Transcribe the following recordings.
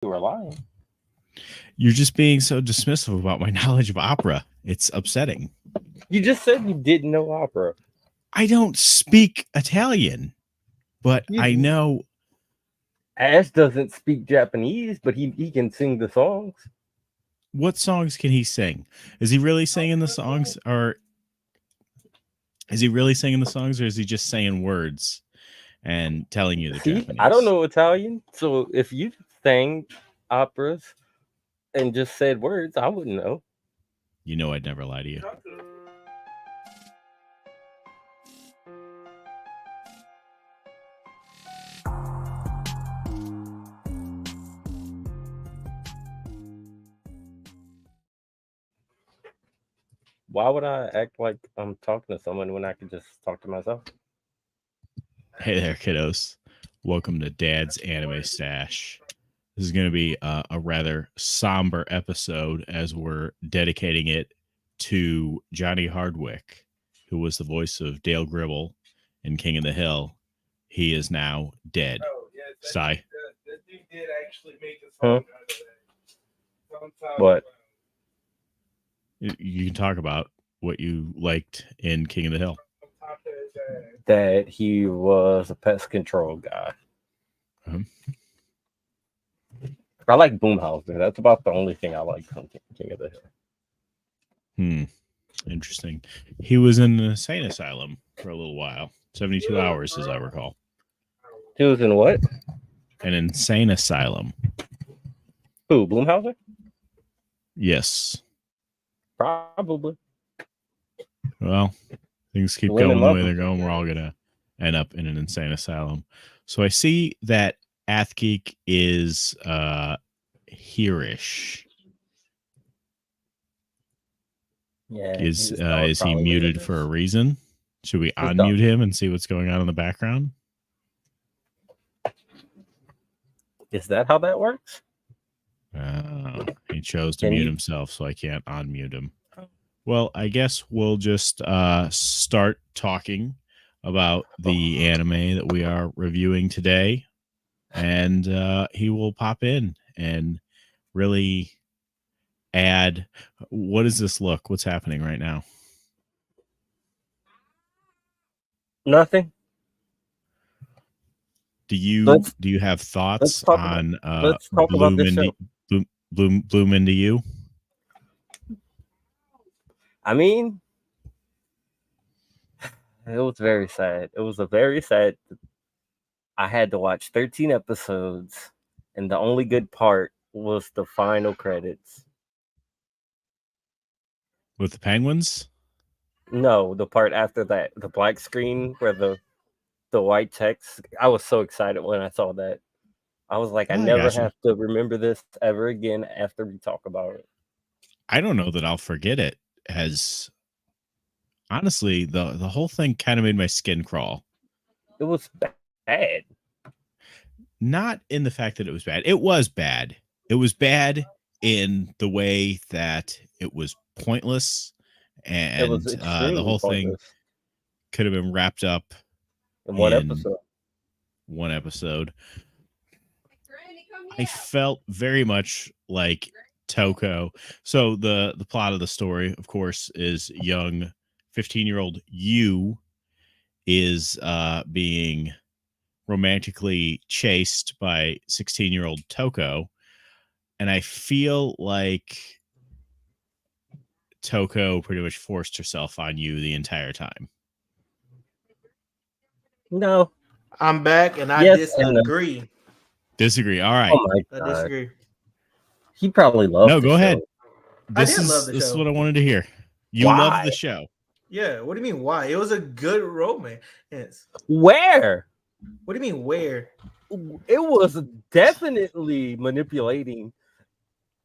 were lying. You're just being so dismissive about my knowledge of opera. It's upsetting. You just said you didn't know opera. I don't speak Italian, but I You know Ash doesn't speak Japanese, but he can sing the songs. what songs can he sing. Is he really singing the songs, or is he really singing the songs, or is he just saying words and telling you the See, I don't Japanese? know Italian, so if you sang operas and just said words, I wouldn't know. You know I'd never lie to you. Why would I act like I'm talking to someone when I could just talk to myself? Hey there, kiddos. Welcome to Dad's Anime Stash. This is going to be a rather somber episode as we're dedicating it to Johnny Hardwick, who was the voice of Dale Gribble in King of the Hill. He is now dead. Oh, yeah, Sigh. that dude did actually make a Huh? song out of that. Sometime What? You can talk about what you liked in King of the Hill. on top of his ass. That he was a pest control guy. Uh-huh. I like Boomhauser. That's about the only thing I like from King of the Hill. Interesting. He was in an insane asylum for a little while. 72 hours, as I recall. He was in what? An insane asylum. Who? Boomhauser? Yes. Probably. Well, things keep Women going the love way him. they're going. We're all going to end up in an insane asylum. So I see that Athgeek is hereish. Yeah. Is he muted for a reason? Should we He's unmute him and see what's going on in the background? Is that how that works? He chose to Can mute you- himself, so I can't unmute him. Well, I guess we'll just start talking about the anime that we are reviewing today, and he will pop in and really add. What does this look? What's happening right now? Nothing. Do you Let's- have thoughts talk on let's talk about this show. Bloom into you? I mean, it was very sad. It was a very sad. I had to watch 13 episodes, and the only good part was the final credits. With the penguins? No, the part after that, the black screen where the white text. I was so excited when I saw that. I was like, I I never gotcha. have to remember this ever again after we talk about it. I don't know that I'll forget it. As honestly, the whole thing kind of made my skin crawl. It was bad. Not in the fact that it was bad. It was bad. It was bad in the way that it was pointless, and It was the extremely whole thing pointless could have been wrapped up in one in episode. one episode. I felt very much like Toko. So the plot of the story, of course, is young 15-year-old Yu is being romantically chased by 16-year-old Toko, and I feel like Toko pretty much forced herself on you the entire time. No. I'm back and I Yes and no. disagree. Disagree. All right. Oh my I god. disagree. He probably loved No, the go show. ahead. I This did is love the this is show. what I wanted to hear. You Why? loved the show. Yeah, what do you mean why? It was a good romance. Yes. Where? What do you mean where? It was definitely manipulating.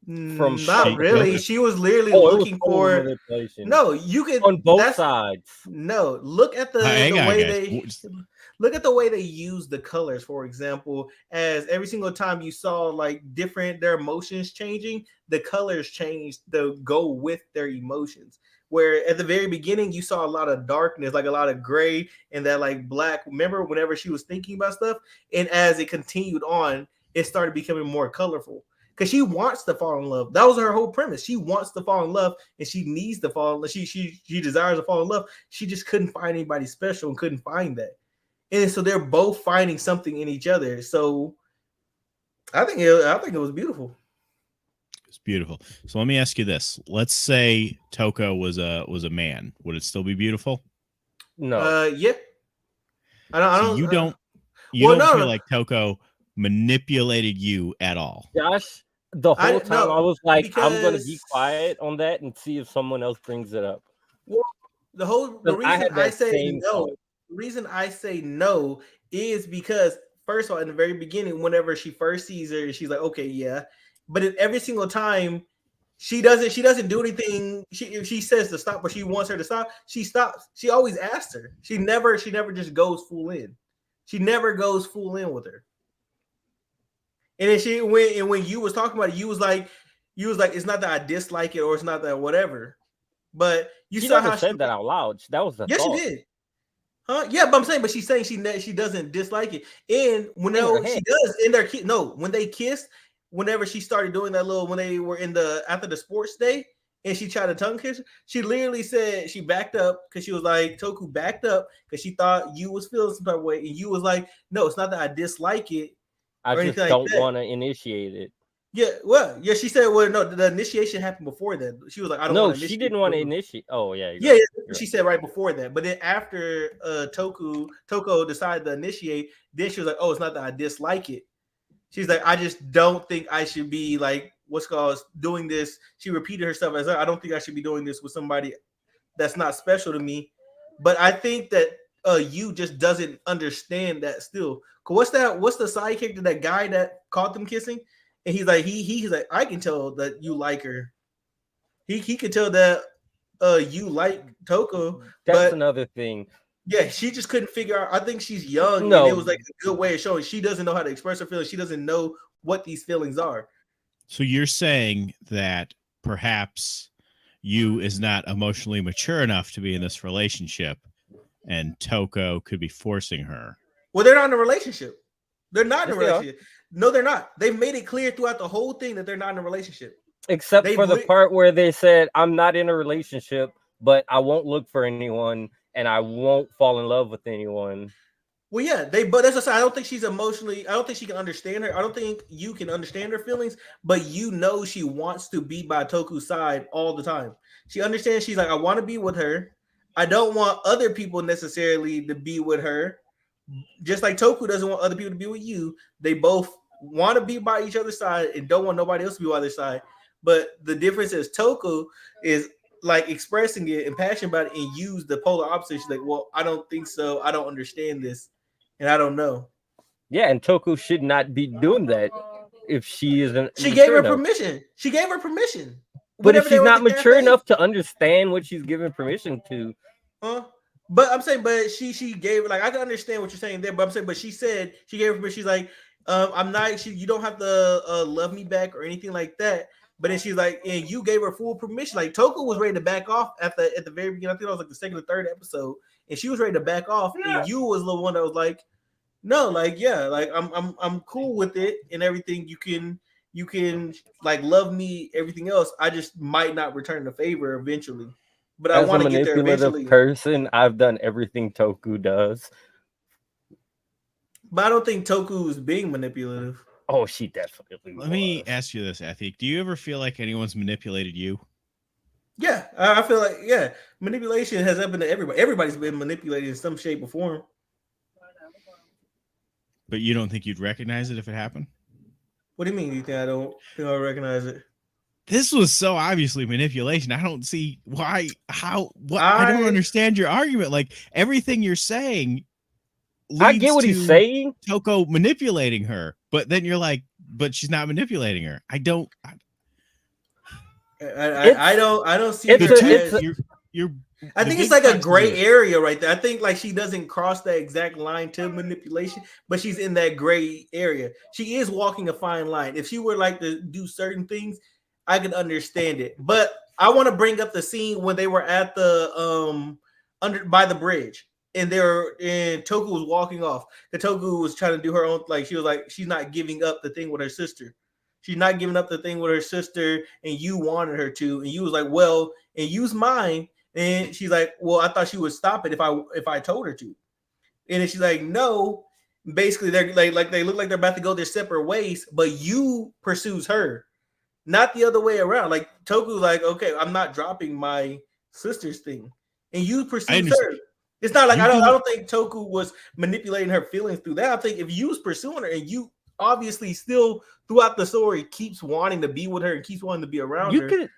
From Not She- really. She was literally Oh, it was looking total for manipulation. no. You could On both that's- sides. No, look at the Hang on, way guys. they look at the way they use the colors. For example, as every single time you saw like different their emotions changing, the colors changed to go with their emotions. Where at the very beginning you saw a lot of darkness, like a lot of gray and that like black. Remember whenever she was thinking about stuff, and as it continued on, it started becoming more colorful. Because she wants to fall in love. That was her whole premise. She wants to fall in love, and she needs to fall in love. She desires to fall in love. She just couldn't find anybody special and couldn't find that. And so they're both finding something in each other. So I think it was beautiful. It's beautiful. So let me ask you this: let's say Toko was a man. Would it still be beautiful? No. Yeah. You don't feel like Toko manipulated you at all. Josh, the whole time I was like, I'm gonna be quiet on that and see if someone else brings it up. Well, the reason I say no is because, first of all, in the very beginning, whenever she first sees her, she's like, okay, yeah. But every single time she doesn't do anything. If she says to stop, but she wants her to stop, she stops. She always asks her. She never just goes full in. She never goes full in with her. And then when you was talking about it, you was like, it's not that I dislike it or it's not that whatever. But she saw how she said that out loud. That was the thought. She did. Huh? Yeah, but I'm saying, but she's saying she doesn't dislike it. And when she does in their when they kissed, whenever she started doing that when they were after the sports day and she tried to tongue kiss, she literally said she backed up because she was like, Toku backed up because she thought you was feeling some type of way, and you was like, no, it's not that I dislike it. I just don't want to initiate it. Yeah, well, yeah, she said, well, no, the initiation happened before that. She was like, I don't want to initiate. No, she didn't want to initiate. Oh, yeah. Yeah, she said right before that. But then after Toko decided to initiate, then she was like, oh, it's not that I dislike it. She's like, I just don't think I should be like, doing this. She repeated herself as, I don't think I should be doing this with somebody that's not special to me. But I think that you just doesn't understand that still. What's the side character, that guy that caught them kissing? And he's like, he's like, I can tell that you like her. He could tell that you like Toko. That's another thing. Yeah, she just couldn't figure out. I think she's young. No. And it was like a good way of showing she doesn't know how to express her feelings. She doesn't know what these feelings are. So you're saying that perhaps you is not emotionally mature enough to be in this relationship, and Toko could be forcing her. Well, they're not in a relationship. They're not in a relationship. No, they're not. They've made it clear throughout the whole thing that they're not in a relationship. Except for the part where they said, I'm not in a relationship, but I won't look for anyone and I won't fall in love with anyone. Well, yeah, but as I said, I don't think she's emotionally, I don't think she can understand her. I don't think you can understand her feelings, but you know she wants to be by Toku's side all the time. She understands, she's like, I want to be with her. I don't want other people necessarily to be with her. Just like Toku doesn't want other people to be with you. They both want to be by each other's side and don't want nobody else to be by their side. But the difference is Toku is like expressing it and passionate about it and use the polar opposite. She's like, well, I don't think so. I don't understand this. And I don't know. Yeah, and Toku should not be doing that if she isn't. She gave her permission. She gave her permission. But if she's not mature enough to understand what she's giving permission to. But I'm saying, but she gave, like, I can understand what you're saying there, but I'm saying, but she said, she gave her permission. She's like, I'm not, you don't have to love me back or anything like that. But then she's like, and you gave her full permission. Like, Toku was ready to back off at the very beginning. I think it was like the second or third episode, and she was ready to back off. Yeah. And you was the one that was like, no, like, yeah, like I'm cool with it and everything. You can like love me, everything else. I just might not return the favor eventually. But I want to get there eventually. As a person, I've done everything Toku does. But I don't think Toku is being manipulative. Oh, she definitely Let me ask you this, Athgeek. Do you ever feel like anyone's manipulated you? Yeah, I feel like, yeah, manipulation has happened to everybody. Everybody's been manipulated in some shape or form. But you don't think you'd recognize it if it happened? What do you mean? You think I don't think I'll recognize it? This was so obviously manipulation. I don't see why, I don't understand your argument. Like, everything you're saying leads I get what he's saying. Toko manipulating her, but then you're like, but she's not manipulating her. I don't see it. I think it's like a gray area right there. I think like she doesn't cross that exact line to manipulation, but she's in that gray area. She is walking a fine line. If she were like to do certain things, I can understand it. But I want to bring up the scene when they were at the by the bridge. and Toku was walking off. The Toku was trying to do her own, like she was like, she's not giving up the thing with her sister. She's not giving up the thing with her sister, and you wanted her to, and you was like, well, and use mine. And she's like, well, I thought she would stop it if I told her to. And then she's like, no. Basically, they're like they look like they're about to go their separate ways, but you pursues her, not the other way around. Like Toku's like, okay, I'm not dropping my sister's thing, and you pursues her. It's not like I don't think Toku was manipulating her feelings through that. I think if you was pursuing her and you obviously still throughout the story keeps wanting to be with her and keeps wanting to be around her.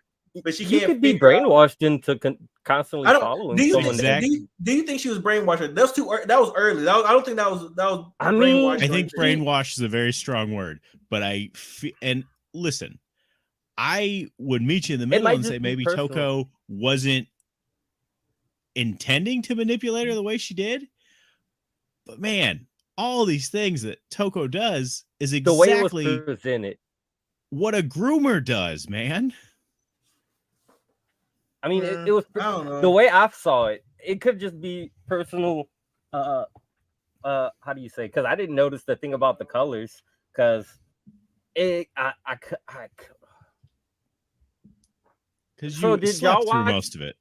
But she can't. You could be brainwashed into constantly following someone. Do you think she was brainwashed? That was that was early. I don't think that was. I mean, I think brainwash is a very strong word, but and listen, I would meet you in the middle and say maybe Toko wasn't intending to manipulate her the way she did, but man, all these things that Toko does is exactly the way it was presented. What a groomer does, man. I mean, it was the way I saw it. It could just be personal. How do you say? Because I didn't notice the thing about the colors. Because because you did y'all watch through most of it?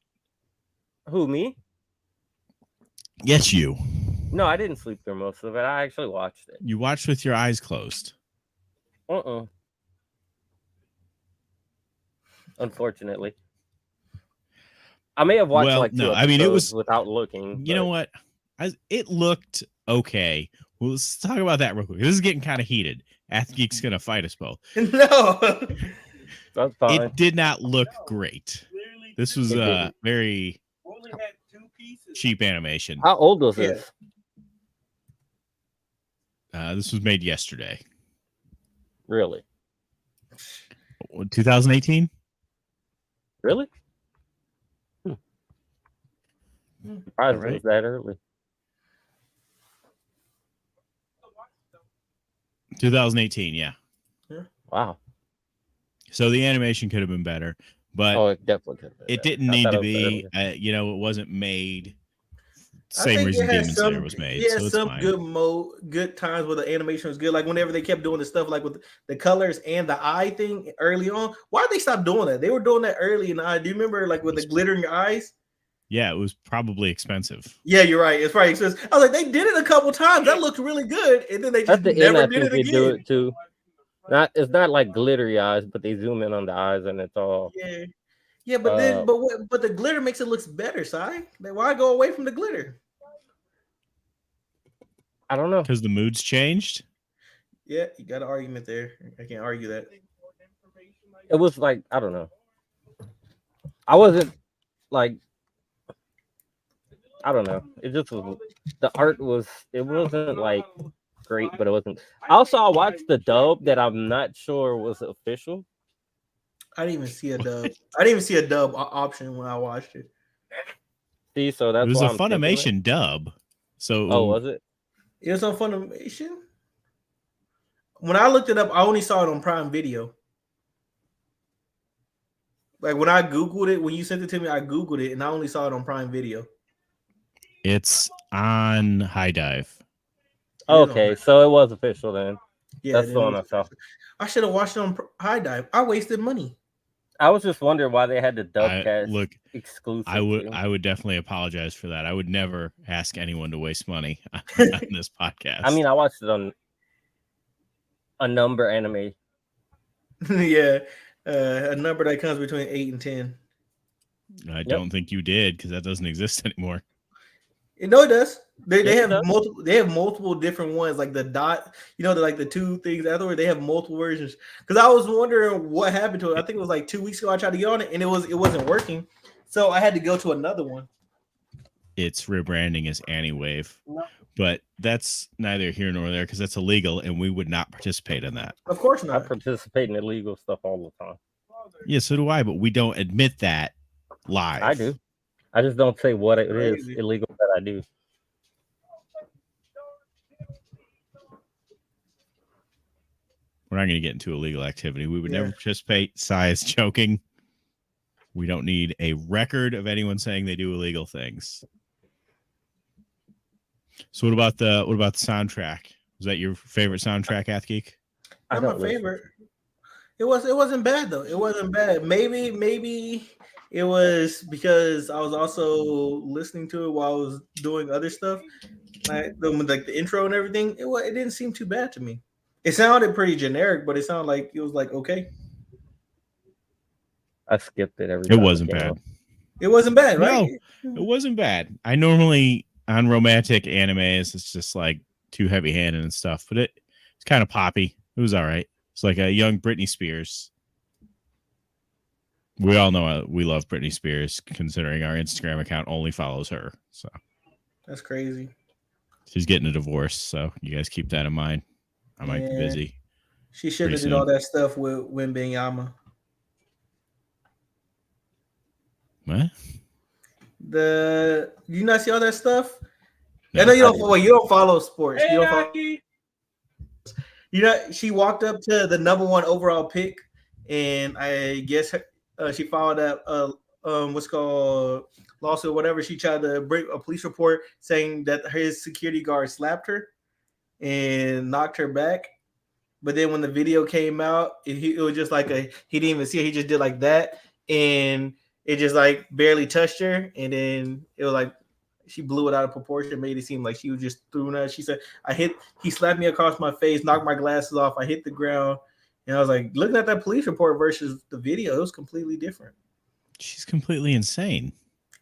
Who, me? Yes, you. No, I didn't sleep through most of it. I actually watched it. You watched with your eyes closed. Unfortunately. I may have watched two episodes it was without looking. You know what? It looked okay. Well, let's talk about that real quick. This is getting kind of heated. Athgeek's going to fight us both. No. That's fine. It did not look great. This was very cheap animation. How old was this? This was made yesterday. Really? 2018? Really? Surprised it was that early. 2018, yeah. Wow. So the animation could have been better, but it definitely could have been. It didn't need to be. It wasn't made. Same reason Demon Slayer was made. Yeah, so some good times where the animation was good. Like whenever they kept doing the stuff like with the colors and the eye thing early on. Why did they stop doing that? They were doing that early in the eye. Do you remember like with the glittering eyes? Yeah, it was probably expensive. Yeah, you're right. It's probably expensive. I was like, they did it a couple times. That looked really good, and then they just never did it again. Do it too. It's not like glittery eyes, but they zoom in on the eyes, and it's all. Yeah, but then but the glitter makes it look better, Si. Why go away from the glitter? I don't know. Because the mood's changed. Yeah, you got an argument there. I can't argue that. It was like, I don't know. I wasn't like. I don't know. It just was. The art was. It wasn't like great, but it wasn't. Also, I watched the dub that I'm not sure was official. I didn't even see a dub. I didn't even see a dub option when I watched it. See, so that's it was a Funimation dub. So was it? It was on Funimation. When I looked it up, I only saw it on Prime Video. Like when I Googled it, when you sent it to me, I Googled it and I only saw it on Prime Video. It's on High Dive. Okay, so it was official then. Yeah, that's the one I saw. I should have watched it on High Dive. I wasted money. I was just wondering why they had the dub cast exclusive. I would definitely apologize for that. I would never ask anyone to waste money on this podcast. I mean, I watched it on a number anime. Yeah, a number that comes between 8 and 10. I don't think you did because that doesn't exist anymore. No, it does. They have multiple. They have multiple different ones, like the dot. The two things afterward. They have multiple versions. Because I was wondering what happened to it. I think it was like 2 weeks ago. I tried to get on it, and it wasn't working. So I had to go to another one. It's rebranding as AniWave, but that's neither here nor there because that's illegal, and we would not participate in that. Of course not. I participate in illegal stuff all the time. Yeah, so do I, but we don't admit that live. I do. I just don't say what it is illegal that I do. We're not going to get into illegal activity. We would never participate. Sai is joking. We don't need a record of anyone saying they do illegal things. So what about the soundtrack? Was that your favorite soundtrack, Athgeek? Not my favorite. It wasn't bad though. It wasn't bad. Maybe it was because I was also listening to it while I was doing other stuff, like the intro and everything. It didn't seem too bad to me. It sounded pretty generic, but it sounded like it was like okay. I skipped it every It time. wasn't bad. It wasn't bad, right? No, it wasn't bad. I normally on romantic animes, it's just like too heavy-handed and stuff, but it's kind of poppy. It was all right. It's like a young Britney Spears. We all know we love Britney Spears, considering our Instagram account only follows her. So that's crazy. She's getting a divorce, so you guys keep that in mind. I might be busy. She should have did all that stuff with Wembenyama. What? You not see all that stuff? No, I know you don't follow sports. Hey, you don't follow. You know, she walked up to the number 1 overall pick, and I guess she filed that what's called lawsuit, or whatever. She tried to bring a police report saying that his security guard slapped her and knocked her back. But then when the video came out, it was just like he didn't even see it. He just did like that, and it just like barely touched her. And then it was like she blew it out of proportion, made it seem like she was just throwing it. She said, he slapped me across my face, knocked my glasses off. I hit the ground. And I was like, looking at that police report versus the video, it was completely different. She's completely insane.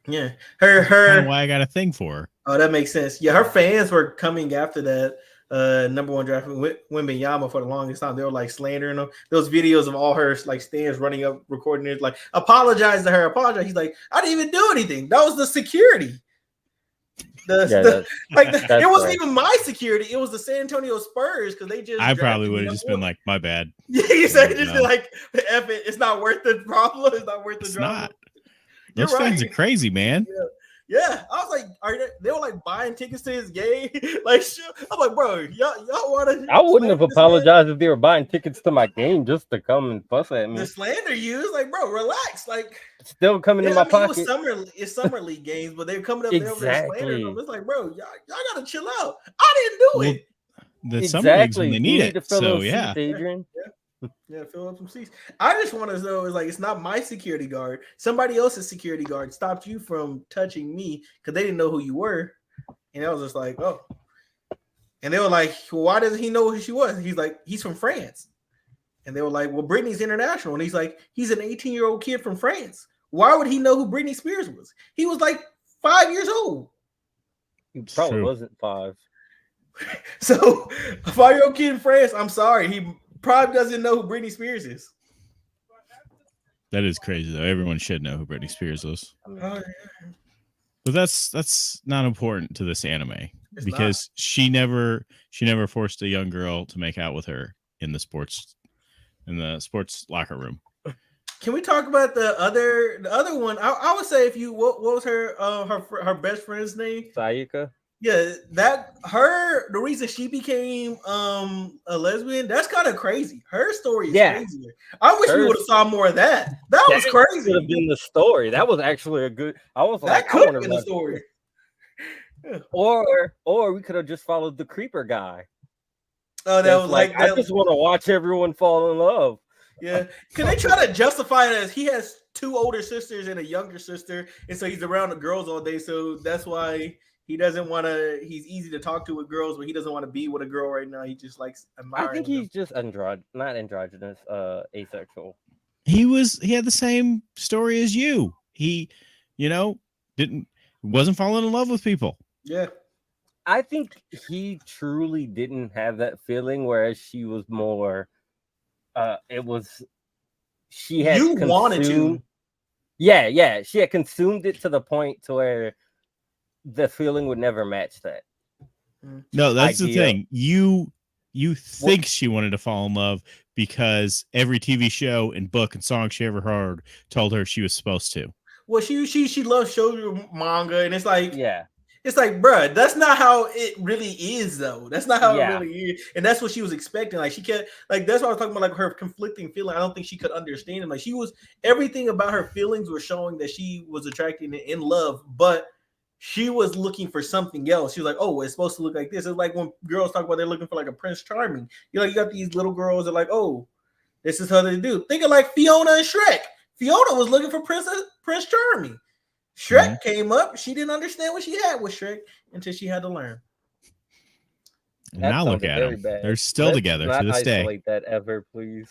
Yeah. That's kind of why I got a thing for her. Oh, that makes sense. Yeah, her fans were coming after that number 1 draft Wembenyama for the longest time. They were like slandering him. Those videos of all her like stands running up, recording it, like apologize to her, apologize. He's like, I didn't even do anything. That was the security. It wasn't even my security. It was the San Antonio Spurs because they just. I probably would have just been like, my bad. Yeah, you said just be like, F it. It's not worth the problem. It's not worth the drama. Not. Those fans are crazy, man. Yeah. I was like, they were like buying tickets to his game. Like, I'm like, bro, y'all want to? I wouldn't have apologized if they were buying tickets to my game just to come and fuss at me. The slander you, it's like, bro, relax. Like, still coming in my pocket. It's summer league games, but they're coming up there over there slandering them. It's like, bro, y'all gotta chill out. I didn't do it. The summer leagues when they need it. So yeah. Seats, Adrian. Yeah, fill up some seats. I just want to know, is like, it's not my security guard. Somebody else's security guard stopped you from touching me because they didn't know who you were. And I was just like, oh. And they were like, well, why doesn't he know who she was? He's like, he's from France. And they were like, well, Britney's international. And he's like, he's an 18-year-old kid from France. Why would he know who Britney Spears was? He was like 5 years old. He probably wasn't 5. So a 5-year-old kid in France, I'm sorry, he probably doesn't know who Britney Spears is. That is crazy though. Everyone should know who Britney Spears is. Oh, yeah. But that's not important to this anime because not. she never forced a young girl to make out with her in the sports locker room. Can we talk about the other one? I would say what was her best friend's name? Sayaka. Yeah, the reason she became a lesbian, that's kind of crazy. Her story is crazy. I wish we would have saw more of that. That was crazy. Could have been the story. That was actually a good. I was that like, could have been the story. Yeah. Or we could have just followed the creeper guy. Oh, that was like I just want to watch everyone fall in love. Yeah, because they try to justify it as he has 2 older sisters and a younger sister, and so he's around the girls all day. So that's why he doesn't want to. He's easy to talk to with girls, but he doesn't want to be with a girl right now. He just likes admiring. I think he's just not androgynous, asexual. He had the same story as you. He, wasn't falling in love with people. Yeah. I think he truly didn't have that feeling, whereas she was more. She had wanted to. Yeah. She had consumed it to the point to where the feeling would never match that. No, that's the thing. You think she wanted to fall in love because every TV show and book and song she ever heard told her she was supposed to. Well, she loves shoujo manga, and it's like, yeah. It's like, bruh, that's not how it really is, though. That's not how it really is. And that's what she was expecting. Like, she can't, like, that's what I was talking about, like, her conflicting feeling. I don't think she could understand it. Like, everything about her feelings were showing that she was attracted and in love, but she was looking for something else. She was like, oh, it's supposed to look like this. It's like when girls talk about they're looking for like a Prince Charming. You know, you got these little girls that are like, oh, this is how they do. Think of like Fiona and Shrek. Fiona was looking for Prince Charming. Shrek came up. She didn't understand what she had with Shrek until she had to learn. And now look at them. Bad. They're still together to this day. Isolate that ever, please.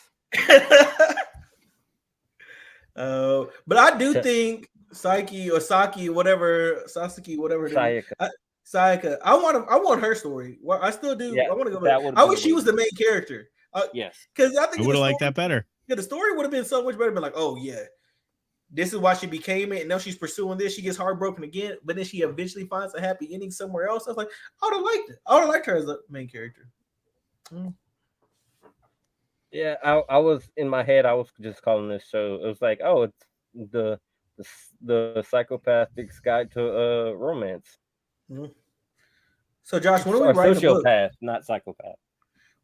But I do think Saki, whatever. Sayaka. I want her story. Well, I still do. Yeah, I want to go back. I wish she was the main character. Yes, because I think I would have liked that better. Yeah, the story would have been so much better. Been like, oh yeah, this is why she became it, and now she's pursuing this. She gets heartbroken again, but then she eventually finds a happy ending somewhere else. I was like, I would have liked it. I would have liked her as the main character. Yeah, I was in my head. I was just calling this show. It was like, oh, it's the psychopathic's guide to romance. So, Josh, when do we write a book? Sociopath, not psychopath.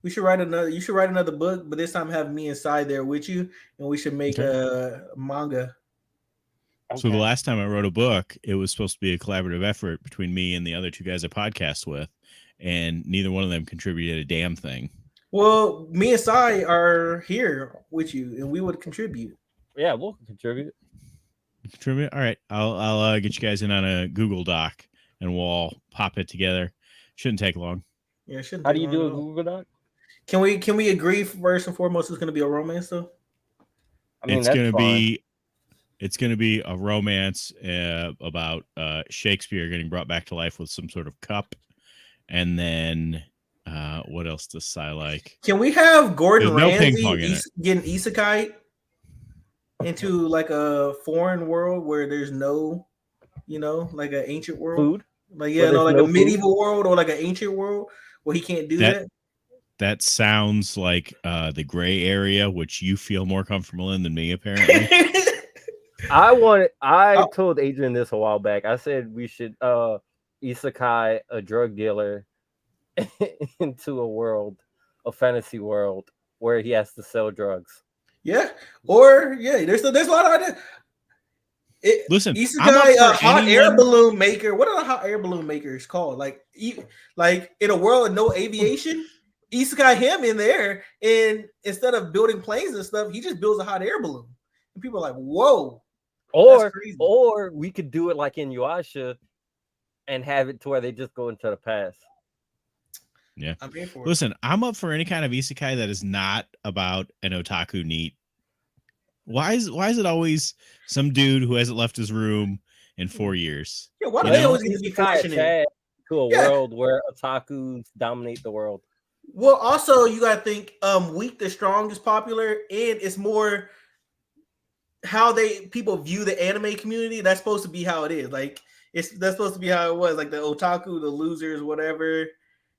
We should write another. You should write another book, but this time have me inside there with you, and we should make a manga. Okay. So the last time I wrote a book, it was supposed to be a collaborative effort between me and the other two guys I podcast with, and neither one of them contributed a damn thing. Well, me and Sai are here with you, and we would contribute. Yeah, we'll contribute. Contribute. All right, I'll get you guys in on a Google Doc, and we'll all pop it together. Shouldn't take long. Yeah, it shouldn't. How do you do a Google Doc? Can we agree first and foremost it's going to be a romance though? I mean, it's going to be a romance about Shakespeare getting brought back to life with some sort of cup, and then what else does Sai like? Can we have Gordon Ramsay getting isekai into like a foreign world where there's no, like an ancient world, food, like a medieval world or like an ancient world where he can't do that? That sounds like the gray area, which you feel more comfortable in than me, apparently. I told Adrian this a while back. I said we should isekai a drug dealer into a fantasy world where he has to sell drugs. Yeah, or there's a lot of ideas. Listen, isekai, a hot air balloon maker. What are the hot air balloon makers called? Like in a world of no aviation. Isekai him in there, and instead of building planes and stuff, he just builds a hot air balloon. And people are like, whoa. Or we could do it like in Yuasha and have it to where they just go into the past. Yeah. I'm here for it. Listen, I'm up for any kind of isekai that is not about an otaku neat. Why is it always some dude who hasn't left his room in 4 years? Yeah, why do they always need to be fortunate to a world where otakus dominate the world? Well, also you gotta think Weak the Strong is popular, and it's more how people view the anime community. That's supposed to be how it is. Like that's supposed to be how it was. Like the otaku, the losers, whatever,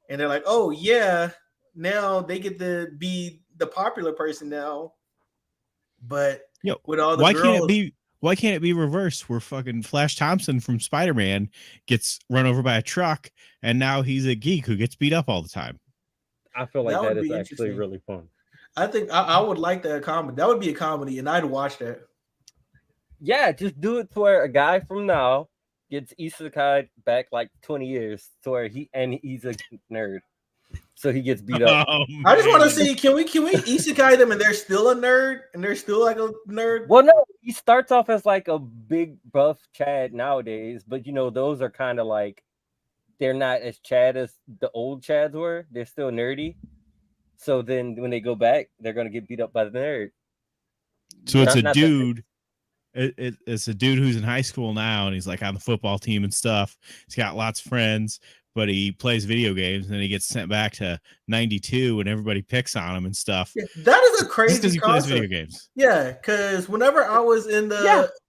and they're like, oh yeah, now they get to be the popular person now. But with all the girls, why can't it be reversed? Where fucking Flash Thompson from Spider-Man gets run over by a truck, and now he's a geek who gets beat up all the time. I feel like that is actually really fun. I think I would like that comedy. That would be a comedy, and I'd watch that. Yeah, just do it to where a guy from now gets isekai back like 20 years to where he's a nerd. So he gets beat up. Oh, I just want to see, can we isekai them and they're still a nerd and they're still like a nerd? Well, no, he starts off as like a big buff Chad nowadays, but those are kind of like they're not as Chad as the old Chads were. They're still nerdy. So then when they go back, they're going to get beat up by the nerd. So it's a dude. It's a dude who's in high school now, and he's like on the football team and stuff. He's got lots of friends, but he plays video games, and then he gets sent back to 92, and everybody picks on him and stuff. Yeah, that is a crazy because he plays video games. Yeah, because whenever I was in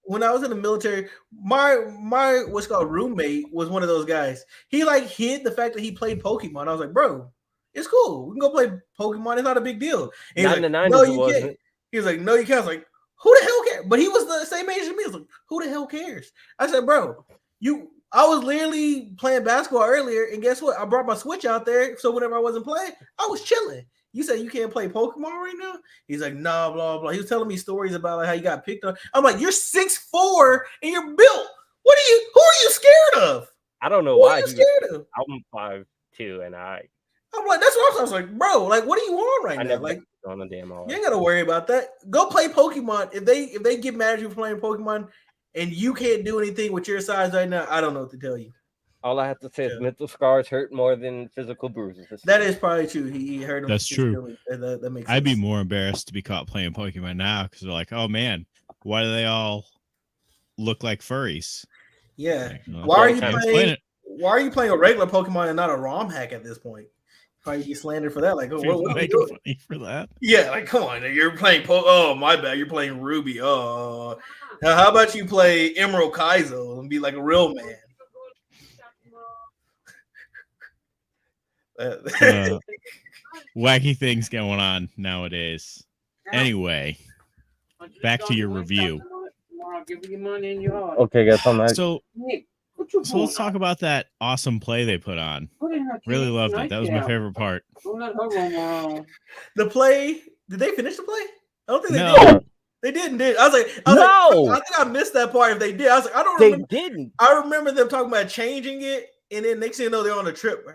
when I was in the military, my what's called roommate was one of those guys. He like hid the fact that he played Pokemon. I was like, bro, it's cool. We can go play Pokemon. It's not a big deal. And not in the 90s, no, you can't. He was like, no, you can't. I was like, who the hell cares? But he was the same age as me. I was like, who the hell cares? I said, bro, I was literally playing basketball earlier, and guess what? I brought my Switch out there, so whenever I wasn't playing, I was chilling. You said you can't play Pokemon right now? He's like, nah, blah, blah. He was telling me stories about like how you got picked on. I'm like, you're 6'4", and you're built. Who are you scared of? I don't know Who why are you he was. scared of? I'm 5'2", and I'm like, that's what I was like, bro. Like, what are you on right I now? never Like, on a damn you ain't gotta worry about that. Go play Pokemon. If they get mad at you for playing Pokemon and you can't do anything with your size right now, I don't know what to tell you. All I have to say is mental scars hurt more than physical bruises. That is probably true. He hurt him. That's true. That makes sense. I'd be more embarrassed to be caught playing Pokemon now because they're like, oh man, why do they all look like furries? Yeah. Like, well, why are you can't playing? explain it. Why are you playing a regular Pokemon and not a ROM hack at this point? Probably get slandered for that. Like, oh, what are you doing? Funny for that? Yeah, like, come on, you're playing. Oh, my bad. You're playing Ruby. Oh, now how about you play Emerald Kaizo and be like a real man? Wacky things going on nowadays. Anyway, back to your review. Okay, guys, I'm not. So let's talk about that awesome play they put on. Really loved it. That was my favorite part. The play. Did they finish the play? I don't think they No. did. They didn't. I was like, No. I think I missed that part. If they did, I was like, I don't They remember. didn't. I remember them talking about changing it, and then next thing you know, they're on a trip.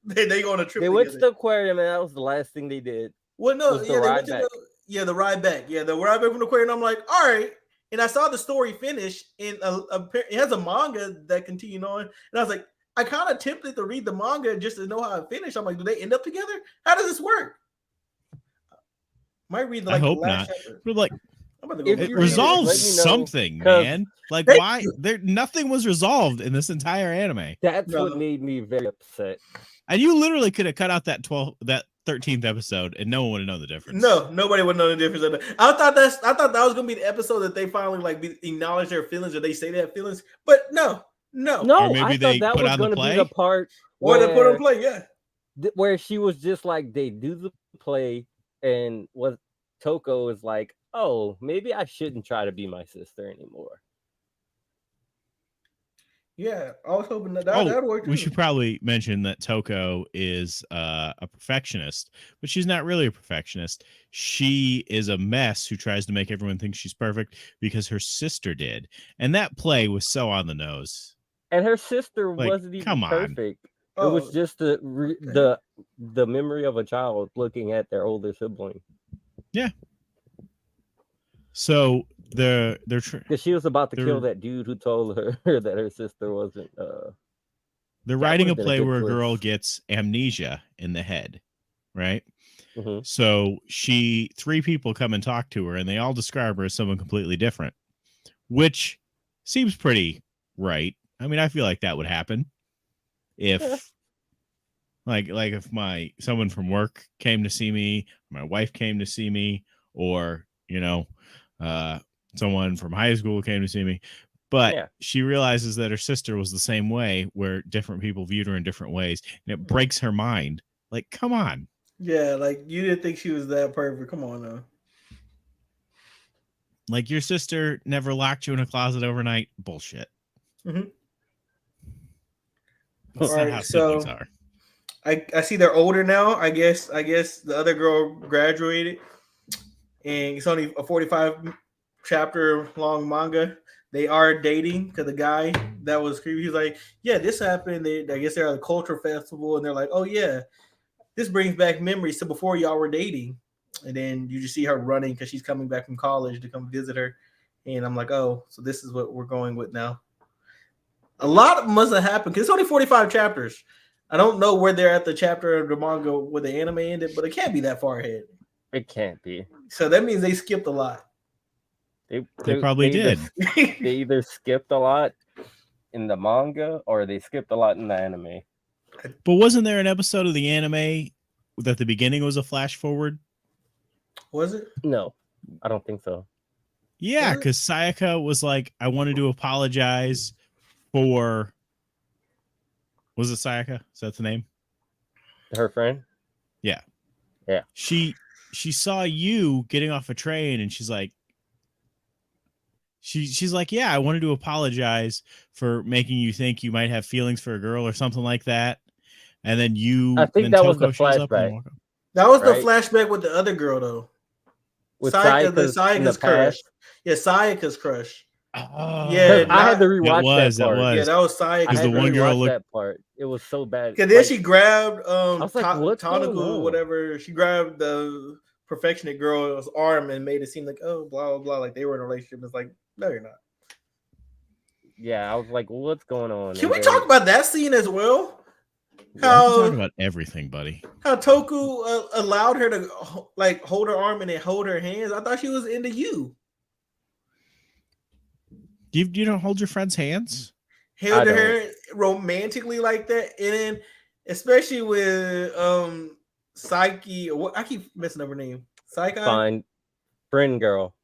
They go on a trip. They went to the aquarium, and that was the last thing they did. Well, no, Was yeah, the they ride went to back. the ride back. Yeah, the ride back from the aquarium. I'm like, all right. And I saw the story finish, and it has a manga that continued on. And I was like, I kind of tempted to read the manga just to know how it finished. I'm like, do they end up together? How does this work? Might read I hope the last not. chapter. But like, I'm about to go If read it you it. resolves let me know, something, 'cause man. Like, Thank why? Nothing was resolved in this entire anime, That's No. what made me very upset. and you literally could have cut out that 13th episode, and no one would have known the difference. No, nobody would know the difference. I thought that was gonna be the episode that they finally acknowledge their feelings or they say they have feelings, but no. No, Or maybe I they thought that put was on the going to be play? the part Or they put on where, play, yeah. where she was just like, they do the play, and what Toko is like, oh, maybe I shouldn't try to be my sister anymore. Yeah, I was hoping that would work too. We should probably mention that Toko is a perfectionist, but she's not really a perfectionist. She is a mess who tries to make everyone think she's perfect because her sister did. And that play was so on the nose. And her sister Like, wasn't even come on. perfect. It Oh, was just the memory of a child looking at their older sibling. Yeah. So they're Because she was about to They're- kill that dude who told her that her sister wasn't. they're writing a would've been a play good where a twist. girl gets amnesia in the head, right? Mhm. So 3 people come and talk to her, and they all describe her as someone completely different, which seems pretty right. I mean, I feel like that would happen if, Yeah. like if someone from work came to see me, my wife came to see me, or someone from high school came to see me. But Yeah. she realizes that her sister was the same way, where different people viewed her in different ways, and it breaks her mind. Like, come on. yeah, like you didn't think she was that perfect. Come on now. Like, your sister never locked you in a closet overnight. Bullshit. Mhm. That's All not right, how so- siblings are. I see they're older now. I guess the other girl graduated, and it's only a 45 chapter long manga. They are dating because the guy that was creepy, he's like, yeah, this happened. I guess they're at a culture festival, and they're like, oh yeah, this brings back memories to before y'all were dating. And then you just see her running because she's coming back from college to come visit her. And I'm like, oh, so this is what we're going with now. A lot must have happened because it's only 45 chapters. I don't know where they're at the chapter of the manga where the anime ended, but it can't be that far ahead. It can't be. So that means they skipped a lot. They probably did. They either skipped a lot in the manga or they skipped a lot in the anime. But wasn't there an episode of the anime that the beginning was a flash forward? Was it? No, I don't think so. Yeah, Was it? because Sayaka was like, I wanted to apologize for... Was it Sayaka? Is that the name? Her friend? She saw you getting off a train, and she's like, she's like, yeah, I wanted to apologize for making you think you might have feelings for a girl or something like that. And then I think then that was the Toko shows up and flashback. walk up. That was Right. the flashback with the other girl, though. With Sayaka's in the crush. past. Yeah, Sayaka's crush. Yeah, I had to not- rewatch that part. Yeah, that was I Sayaka. Because had the to one girl rewatch looked. that part. It was so bad. Because then Like, she grabbed was like, what's going Tanaku, on? whatever. She grabbed the perfectionate girl's arm and made it seem like, oh, blah blah blah, like they were in a relationship. It's like, no, you're not. yeah, I was like, what's going on? Can And we then- talk about that scene as well? We How talk about everything, buddy. how Toku allowed her to like hold her arm and then hold her hands. I thought she was into you. You don't hold your friend's hands? Held I her romantically like that, and then especially with Psyche. What I keep messing up her name. Psyche. Fine, friend girl.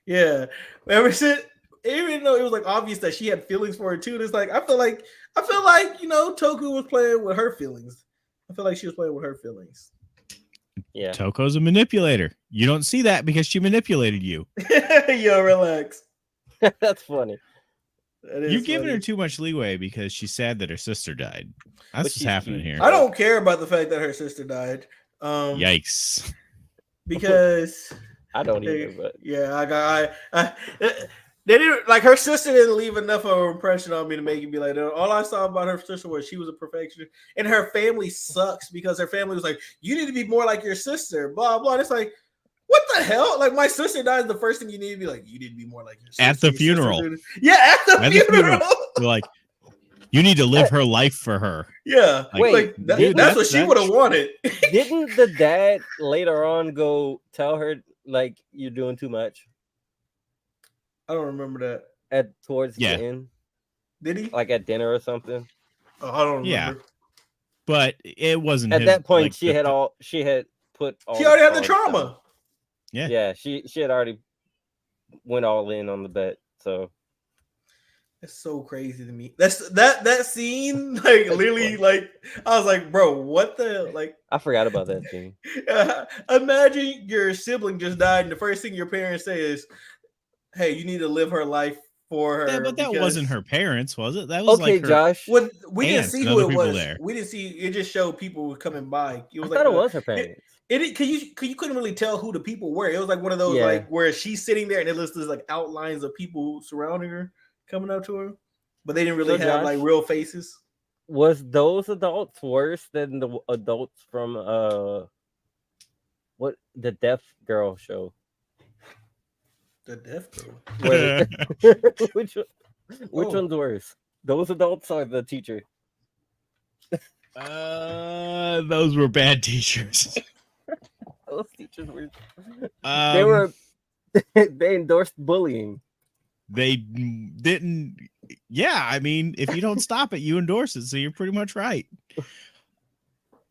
Yeah. Ever since, even though it was like obvious that she had feelings for her too, it's like I feel like Toku was playing with her feelings. I feel like she was playing with her feelings. Yeah, Toko's a manipulator. You don't see that because she manipulated you. Yo, relax. that's funny. That is You're giving her funny. too much leeway because she's sad that her sister died. That's what's she's happening cute. here. I don't care about the fact that her sister died. Yikes. Because I don't either, but yeah, they didn't like her sister didn't leave enough of an impression on me to make it be like, all I saw about her sister was she was a perfectionist, and her family sucks because her family was like, you need to be more like your sister, blah blah. And it's like, what the hell? Like my sister dies, the first thing you need to be like, you need to be more like your sister. At the Your sister funeral. did it. Yeah, at the funeral. You're like, you need to live her life for her. Yeah, Like, Wait, dude, that's what she would have wanted. didn't the dad later on go tell her like you're doing too much I don't remember that. at towards Yeah. the end, Did he? like at dinner or something? Oh, I don't remember. Yeah. But it wasn't At his, that point, like, she had put all She already had the cards trauma. down. Yeah. Yeah, she had already went all in on the bet. So That's so crazy to me. That scene, like literally, funny. like I was like, bro, what the like? I forgot about that scene. Imagine your sibling just died, and the first thing your parents say is, "Hey, you need to live her life for her." Yeah, but that because- wasn't her parents, was it? That was Okay, like her. Josh. What we didn't aunts see and who other it people was. there. We didn't see. It just showed people coming by. It I was thought like it was her parents. you couldn't really tell who the people were. It was like one of those Yeah. like where she's sitting there and it lists like outlines of people surrounding her coming up to her, but they didn't really So, have like Josh, real faces. Was those adults worse than the adults from what the Deaf Girl show? The deaf girl. Where which Oh. one's worse? Those adults or the teacher? Those were bad teachers. Those teachers were They they were they endorsed bullying. They didn't. Yeah, I mean, if you don't stop it, you endorse it. So you're pretty much right.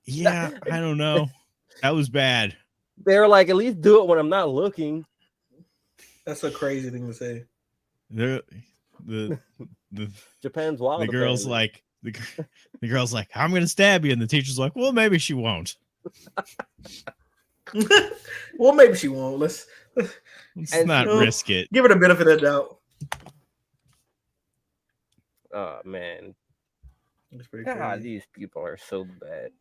Yeah, I don't know. That was bad. They were like, at least do it when I'm not looking. That's a crazy thing to say. The Japan's wild. the girl's apparently. like the girl's like, I'm gonna stab you, and the teacher's like, well, maybe she won't. Well, maybe she won't. Let's Let's And- not Well, risk it. give it a benefit of the doubt. Oh man, That's pretty God, crazy. these people are so bad.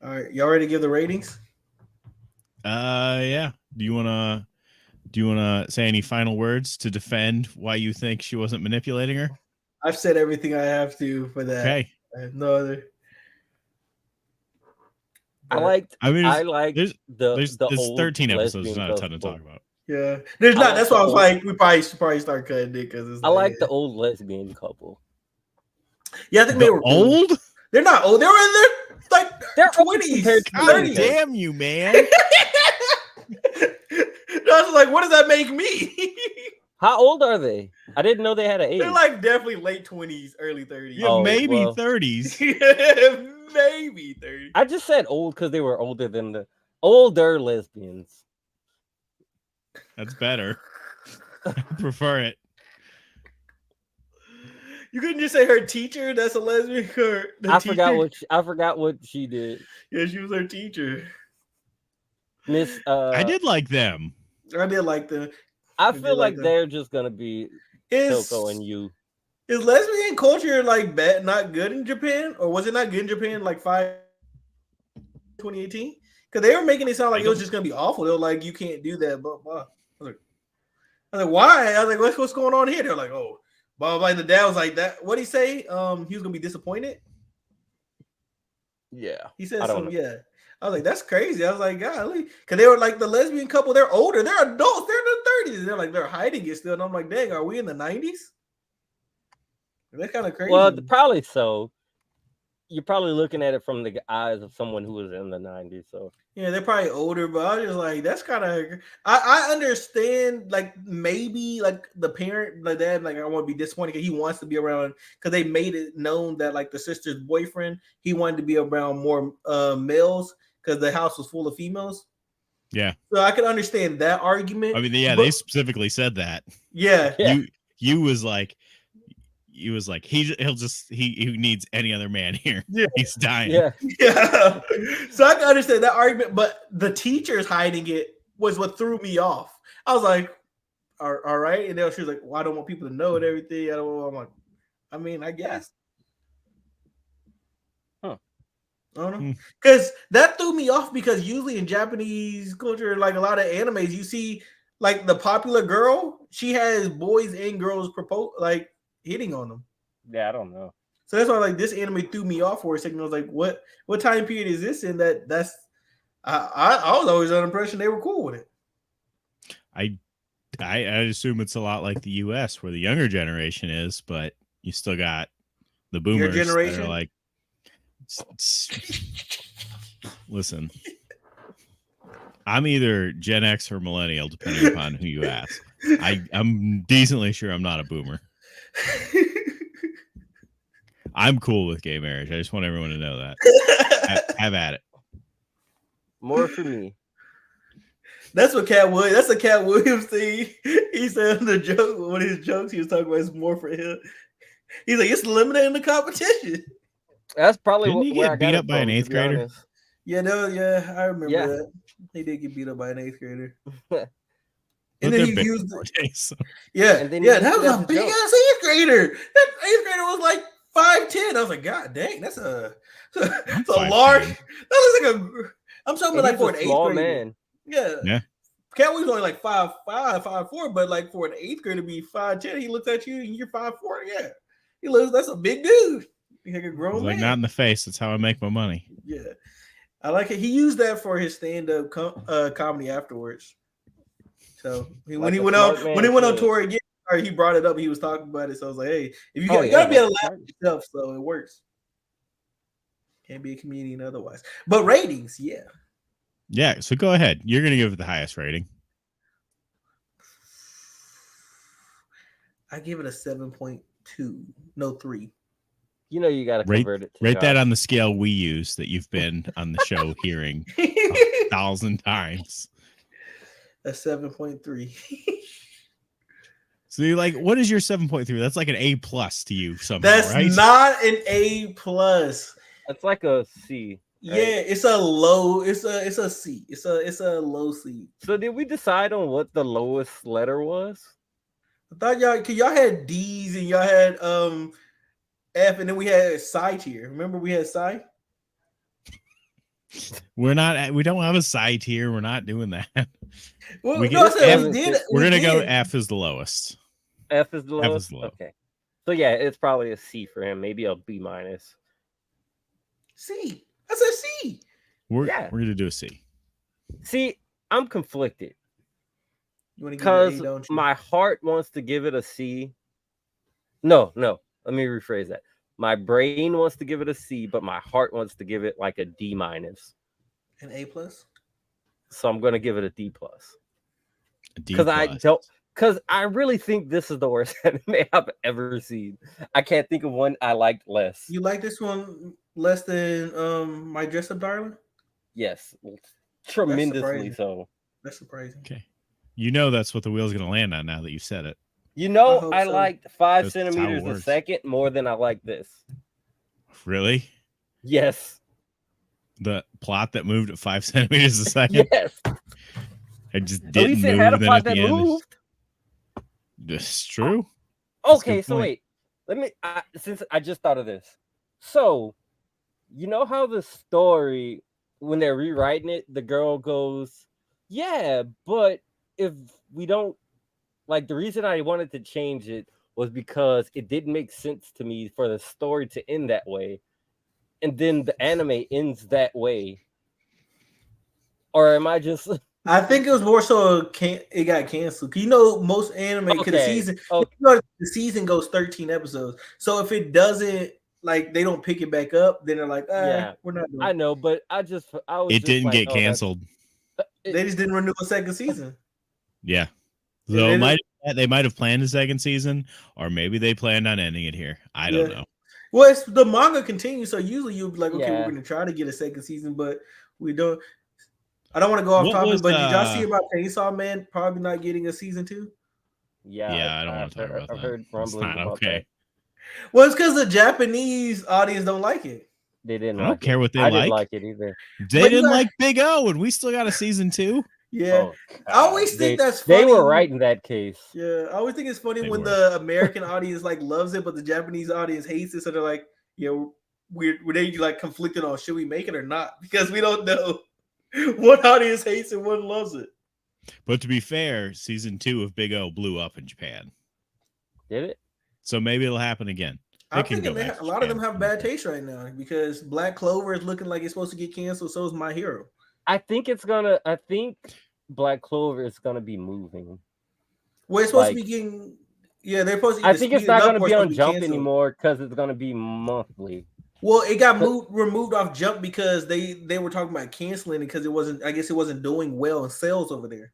All right, y'all ready to give the ratings? Yeah. Do you wanna say any final words to defend why you think she wasn't manipulating her? I've said everything I have to for that. Okay. I have no other. I liked there's the old 13 episodes. There's lesbian not a ton to couple. talk about. Yeah, there's I not. like That's the why I was old- like, we probably should start cutting it because I like the old lesbian couple. Yeah, I think they The were cool. old? They're not old. They were in their like They're old twenties, compared to God 30s. damn you, man. I was like, what does that make me? How old are they? I didn't know they had an age. They're like definitely late 20s, early 30s. Yeah, Oh, maybe well. 30s. Maybe 30. I just said old because they were older than the older lesbians. That's better. I prefer it. You couldn't just say her teacher. That's a lesbian. Or the I forgot teacher? I forgot what she did. Yeah, she was her teacher. Miss I did like them. I did like the. I did feel like like them. they're just gonna be Is Toko and you. is lesbian culture like bad, not good in Japan, or was it not good in Japan like 2018? Because they were making it sound like it was just gonna be awful. They were like, you can't do that, blah blah. I was like, why? I was like, what's going on here? They're like, oh, But like the dad was like that. What'd he say? He was gonna be disappointed. Yeah, He said I don't some. know. Yeah. I was like, that's crazy. I was like, golly, because they were like the lesbian couple. They're older. They're adults. They're in their 30s. They're like they're hiding it still. And I'm like, dang, are we in the 90s? That's kind of crazy. Well, probably so. You're probably looking at it from the eyes of someone who was in the 90s. So Yeah, they're probably older, but I was just like, that's kind of. I understand, like maybe like the parent, like dad, like I want to be disappointed because he wants to be around because they made it known that like the sister's boyfriend, he wanted to be around more males because the house was full of females. Yeah. So I can understand that argument. I mean, yeah, but, they specifically said that. Yeah. Yeah. You was like he needs any other man here. Yeah. He's dying. Yeah. Yeah. So I can understand that argument, but the teachers hiding it was what threw me off. I was like, all right. And then she was like, well, I don't want people to know and everything. I'm like, I mean, I guess. Huh. I don't know. Because that threw me off because usually in Japanese culture, like a lot of animes, you see like the popular girl, she has boys and girls like hitting on them. Yeah, I don't know. So that's why like this anime threw me off for a second. I was like, what time period is this in? That's I was always under the impression they were cool with it. I assume it's a lot like the US where the younger generation is, but you still got the boomers that are like, listen, I'm either Gen X or millennial, depending upon who you ask. I'm decently sure I'm not a boomer. I'm cool with gay marriage. I just want everyone to know that. Have at it. More for me. That's what that's a Cat Williams thing. He said in the joke, one of his jokes he was talking about is more for him. He's like, it's eliminating the competition. That's probably Didn't he get beat up by an 8th grader? Honest. Yeah, I remember that. He did get beat up by an 8th grader. And then he used it. Yeah, and then that was a big ass 8th grader. That 8th grader was like 5'10". I was like, God dang, that's a large. That looks like I'm talking about like for an 8th grader. Man. Yeah. Cat Williams only like 5'5", 5'4", but like for an 8th grader to be 5'10", he looks at you and you're 5'4". Yeah, he looks. That's a big dude. He's like a grown man. Like not in the face. That's how I make my money. Yeah, I like it. He used that for his stand-up comedy afterwards. So when he went on tour again, or he brought it up. He was talking about it. So I was like, hey, if you gotta be able to laugh at yourself, so it works. Can't be a comedian otherwise. But ratings, yeah. Yeah, so go ahead. You're gonna give it the highest rating. I give it a 7.2. No, 3. You know you gotta convert it. Rate that on the scale we use that you've been on the show hearing 1,000 times. A 7.3. So you're like, what is your 7.3? That's like an A+ to you somehow, That's right? not an A+. That's like a C. Right? Yeah, it's a low. It's a C. It's a low C. So did we decide on what the lowest letter was? I thought y'all had D's and y'all had F, and then we had Psi tier. Remember we had Psi? We don't have a Psi tier. We're not doing that. Well, we're gonna go F is the lowest. F is the lowest. Okay. So yeah, it's probably a C for him. Maybe a B-. C. That's a C. We're gonna do a C. See, I'm conflicted. Because my heart wants to give it a C. No. Let me rephrase that. My brain wants to give it a C, but my heart wants to give it like a D-. An A+? So I'm gonna give it a D+. Because because I really think this is the worst anime I've ever seen. I can't think of one I liked less. You like this one less than My Dress Up Darling? Yes, tremendously so. That's surprising. Okay, you know that's what the wheel's gonna land on now that you said it. You know, I liked 5 centimeters a second more than I like this. Really? Yes. The plot that moved at 5 centimeters a second? Yes. I just didn't move. It had a plot that moved. That's true. Okay, so wait. Since I just thought of this. So, you know how the story, when they're rewriting it, the girl goes, yeah, but if we don't, like, the reason I wanted to change it was because it didn't make sense to me for the story to end that way, and then the anime ends that way. Or am I just I think it was more so it got canceled. You know, most anime because okay? the season goes 13 episodes. So if it doesn't like they don't pick it back up, then they're like, Yeah, we're not doing I it. know, but I was It just didn't like, get oh, canceled. They just didn't renew a second season. Yeah. Yeah, So they might have planned a second season, or maybe they planned on ending it here. I don't know. Well, the manga continues, so usually you'll be like, okay, we're yeah. going to try to get a second season, but we don't. I don't want to go off What topic, was, but did y'all see about Chainsaw Man probably not getting a season 2? Yeah, I don't want to talk about I've that. heard It's rumblings not about okay. that. Well, it's because the Japanese audience don't like it. They didn't. I don't care what they I like. didn't like it either. They But you didn't got- like Big O, and we still got a season 2. Yeah, Oh, I always think that's They funny. were right in that case. Yeah, I always think it's funny They when were. the American audience like loves it, but the Japanese audience hates it. So they're like, yeah, we're they like conflicted on should we make it or not because we don't know. One audience hates it, one loves it. But to be fair, season 2 of Big O blew up in Japan. Did it? So maybe it'll happen again. I'm thinking a lot of them have bad taste right now because Black Clover is looking like it's supposed to get canceled. So is My Hero. I think Black Clover is gonna be moving. Well, it's supposed to be getting. Yeah, they're supposed to. I think it's not gonna be on Jump anymore because it's gonna be monthly. Well, it got removed off Jump because they were talking about canceling it because it wasn't. I guess it wasn't doing well in sales over there.